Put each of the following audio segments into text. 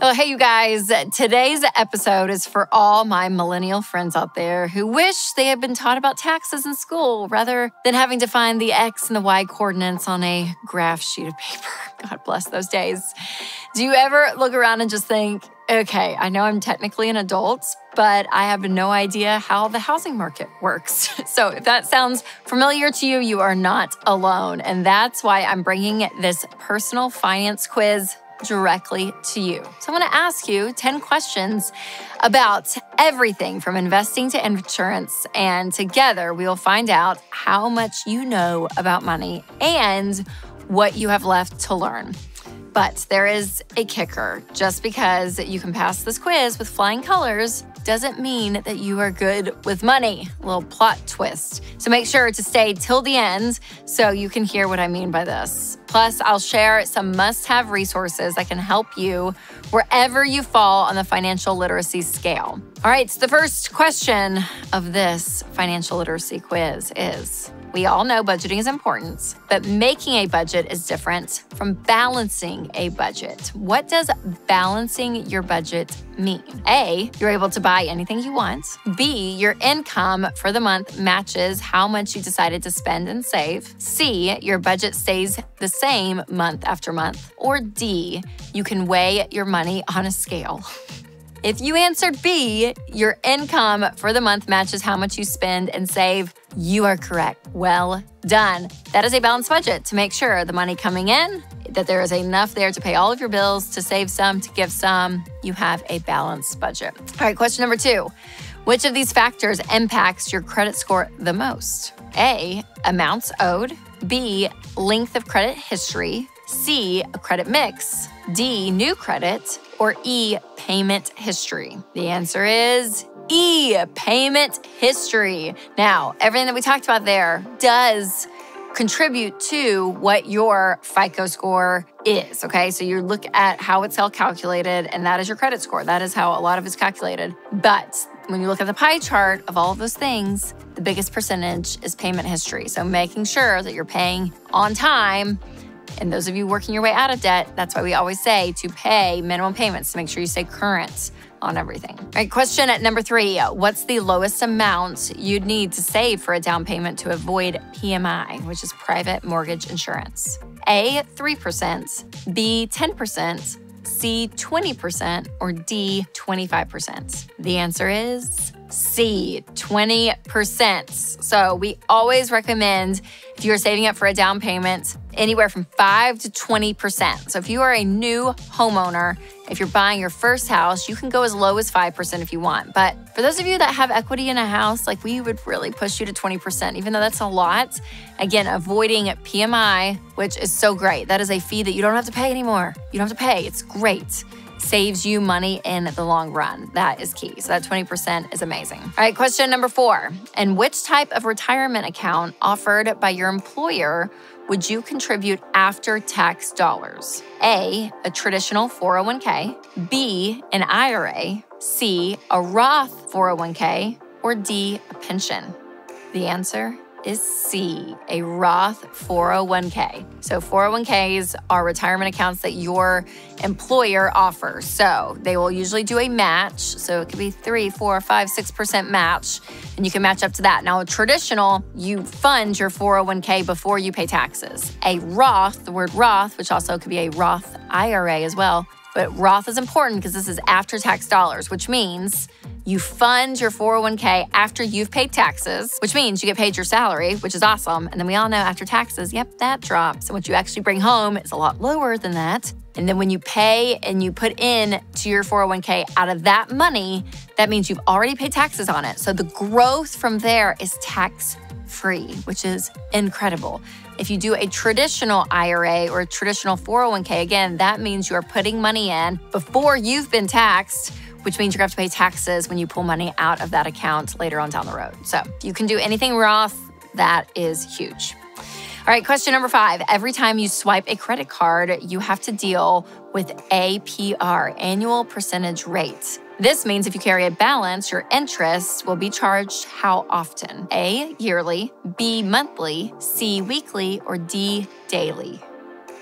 Well, hey, you guys, today's episode is for all my millennial friends out there who wish they had been taught about taxes in school rather than having to find the X and the Y coordinates on a graph sheet of paper. God bless those days. Do you ever look around and just think, okay, I know I'm technically an adult, but I have no idea how the housing market works. So if that sounds familiar to you, you are not alone. And that's why I'm bringing this personal finance quiz directly to you. So I want to ask you 10 questions about everything from investing to insurance, and together we will find out how much you know about money and what you have left to learn. But there is a kicker. Just because you can pass this quiz with flying colors doesn't mean that you are good with money. A little plot twist. So make sure to stay till the end so you can hear what I mean by this. Plus, I'll share some must-have resources that can help you wherever you fall on the financial literacy scale. All right, so the first question of this financial literacy quiz is, we all know budgeting is important, but making a budget is different from balancing a budget. What does balancing your budget mean? A, you're able to buy anything you want. B, your income for the month matches how much you decided to spend and save. C, your budget stays the same month after month. Or D, you can weigh your money on a scale. If you answered B, your income for the month matches how much you spend and save, you are correct. Well done. That is a balanced budget to make sure the money coming in, that there is enough there to pay all of your bills, to save some, to give some. You have a balanced budget. All right, question number 2. Which of these factors impacts your credit score the most? A, amounts owed. B, length of credit history. C, a credit mix. D, new credit. Or E, payment history. The answer is E, payment history. Now, everything that we talked about there does contribute to what your FICO score is, okay? So you look at how it's all calculated, and that is your credit score. That is how a lot of it's calculated. But when you look at the pie chart of all of those things, the biggest percentage is payment history. So making sure that you're paying on time. And those of you working your way out of debt, that's why we always say to pay minimum payments to make sure you stay current on everything. All right, question at number 3. What's the lowest amount you'd need to save for a down payment to avoid PMI, which is private mortgage insurance? A, 3%, B, 10%, C, 20%, or D, 25%? The answer is C, 20%. So we always recommend, if you're saving up for a down payment, anywhere from 5 to 20%. So if you are a new homeowner, if you're buying your first house, you can go as low as 5% if you want. But for those of you that have equity in a house, like, we would really push you to 20%, even though that's a lot. Again, avoiding PMI, which is so great. That is a fee that you don't have to pay anymore. You don't have to pay. It's great. Saves you money in the long run. That is key. So that 20% is amazing. All right, question number 4. And which type of retirement account offered by your employer would you contribute after tax dollars? A, a traditional 401k. B, an IRA. C, a Roth 401k. Or D, a pension? The answer is C, a Roth 401k. So 401ks are retirement accounts that your employer offers. So they will usually do a match. So it could be 3, 4, 5, 6% match, and you can match up to that. Now, a traditional, you fund your 401k before you pay taxes. A Roth, the word Roth, which also could be a Roth IRA as well, but Roth is important because this is after tax dollars, which means you fund your 401k after you've paid taxes, which means you get paid your salary, which is awesome. And then we all know after taxes, yep, that drops. And what you actually bring home is a lot lower than that. And then when you pay and you put in to your 401k out of that money, that means you've already paid taxes on it. So the growth from there is tax-free, which is incredible. If you do a traditional IRA or a traditional 401k, again, that means you are putting money in before you've been taxed, which means you're going to have to pay taxes when you pull money out of that account later on down the road. So if you can do anything Roth, that is huge. All right, question number 5. Every time you swipe a credit card, you have to deal with APR, annual percentage rate. This means if you carry a balance, your interest will be charged how often? A, yearly, B, monthly, C, weekly, or D, daily?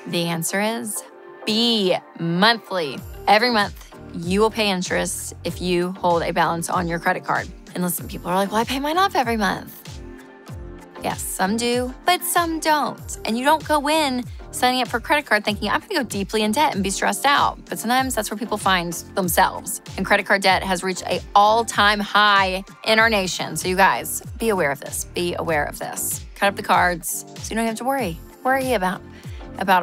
The answer is B, monthly. Every month, you will pay interest if you hold a balance on your credit card. And listen, people are like, well, I pay mine off every month. Yes, some do, but some don't. And you don't go in signing up for a credit card thinking, I'm gonna go deeply in debt and be stressed out. But sometimes that's where people find themselves. And credit card debt has reached an all-time high in our nation. So you guys, be aware of this. Be aware of this. Cut up the cards so you don't have to worry about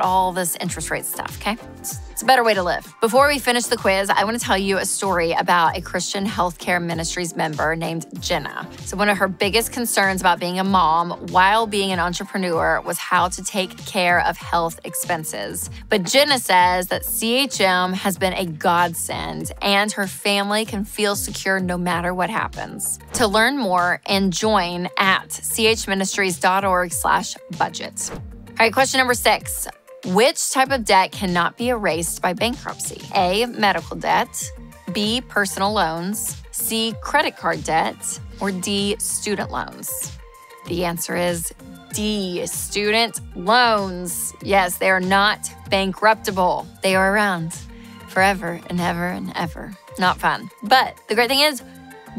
all this interest rate stuff, okay? It's a better way to live. Before we finish the quiz, I want to tell you a story about a Christian Healthcare Ministries member named Jenna. So one of her biggest concerns about being a mom while being an entrepreneur was how to take care of health expenses. But Jenna says that CHM has been a godsend and her family can feel secure no matter what happens. To learn more and join at chministries.org/budget. All right, question number 6. Which type of debt cannot be erased by bankruptcy? A, medical debt, B, personal loans, C, credit card debt, or D, student loans? The answer is D, student loans. Yes, they are not bankruptable. They are around forever and ever and ever. Not fun. But the great thing is,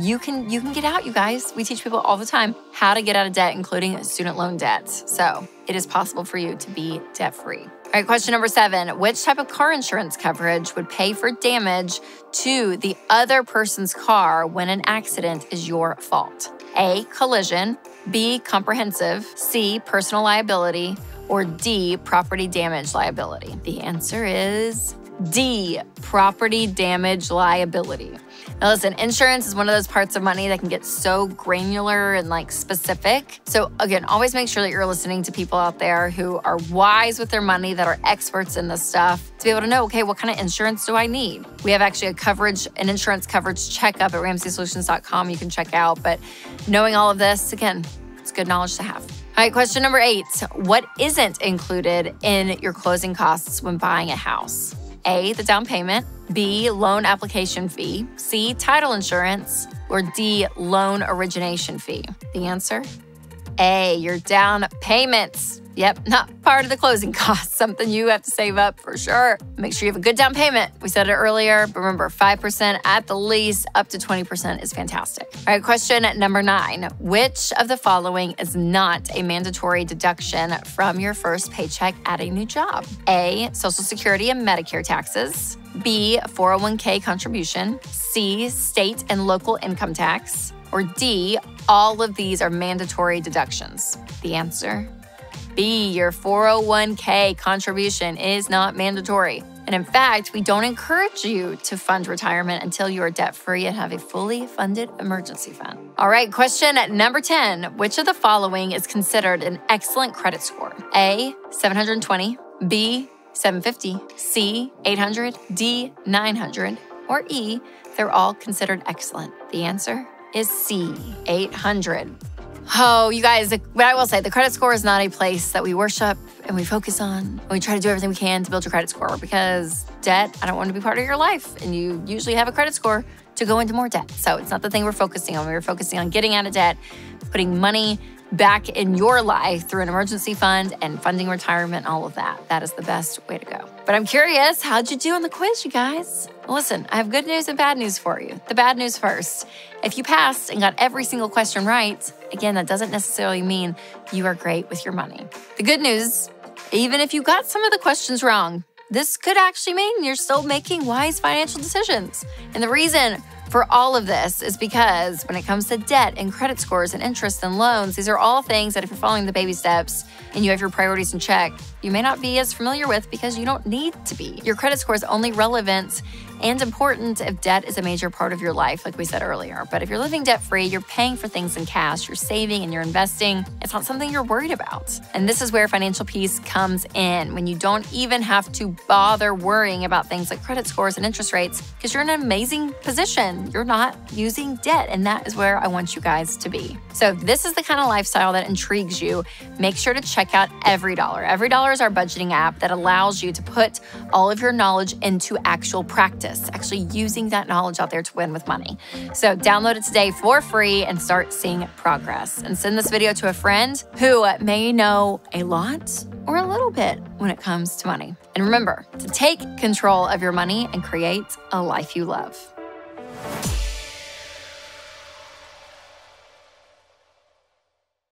you can get out, you guys. We teach people all the time how to get out of debt, including student loan debt. So it is possible for you to be debt-free. All right, question number 7. Which type of car insurance coverage would pay for damage to the other person's car when an accident is your fault? A, collision, B, comprehensive, C, personal liability, or D, property damage liability? The answer is D, property damage liability. Now listen, insurance is one of those parts of money that can get so granular and specific. So again, always make sure that you're listening to people out there who are wise with their money, that are experts in this stuff, to be able to know, okay, what kind of insurance do I need? We have actually an insurance coverage checkup at RamseySolutions.com you can check out. But knowing all of this, again, it's good knowledge to have. All right, question number 8. What isn't included in your closing costs when buying a house? A, the down payment, B, loan application fee, C, title insurance, or D, loan origination fee? The answer? A, your down payments. Yep, not part of the closing costs, something you have to save up for sure. Make sure you have a good down payment. We said it earlier, but remember, 5% at the least, up to 20% is fantastic. All right, question number 9. Which of the following is not a mandatory deduction from your first paycheck at a new job? A, Social Security and Medicare taxes, B, 401k contribution, C, state and local income tax, or D, all of these are mandatory deductions? The answer? B, your 401k contribution is not mandatory. And in fact, we don't encourage you to fund retirement until you are debt-free and have a fully funded emergency fund. All right, question number 10. Which of the following is considered an excellent credit score? A, 720, B, 750, C, 800, D, 900, or E, they're all considered excellent? The answer is C, 800. Oh, you guys, what I will say, the credit score is not a place that we worship and we focus on. And we try to do everything we can to build your credit score because debt, I don't want to be part of your life. And you usually have a credit score to go into more debt. So it's not the thing we're focusing on. We're focusing on getting out of debt, putting money back in your life through an emergency fund and funding retirement, all of that. That is the best way to go. But I'm curious, how'd you do on the quiz, you guys? Well, listen, I have good news and bad news for you. The bad news first. If you passed and got every single question right, again, that doesn't necessarily mean you are great with your money. The good news, even if you got some of the questions wrong, this could actually mean you're still making wise financial decisions. And the reason for all of this is because when it comes to debt and credit scores and interest and loans, these are all things that if you're following the baby steps and you have your priorities in check, you may not be as familiar with because you don't need to be. Your credit score is only relevant and important if debt is a major part of your life, like we said earlier. But if you're living debt-free, you're paying for things in cash, you're saving and you're investing, it's not something you're worried about. And this is where financial peace comes in, when you don't even have to bother worrying about things like credit scores and interest rates because you're in an amazing position. You're not using debt, and that is where I want you guys to be. So if this is the kind of lifestyle that intrigues you, make sure to check out EveryDollar. EveryDollar is our budgeting app that allows you to put all of your knowledge into actual practice, actually using that knowledge out there to win with money. So download it today for free and start seeing progress. And send this video to a friend who may know a lot or a little bit when it comes to money. And remember to take control of your money and create a life you love.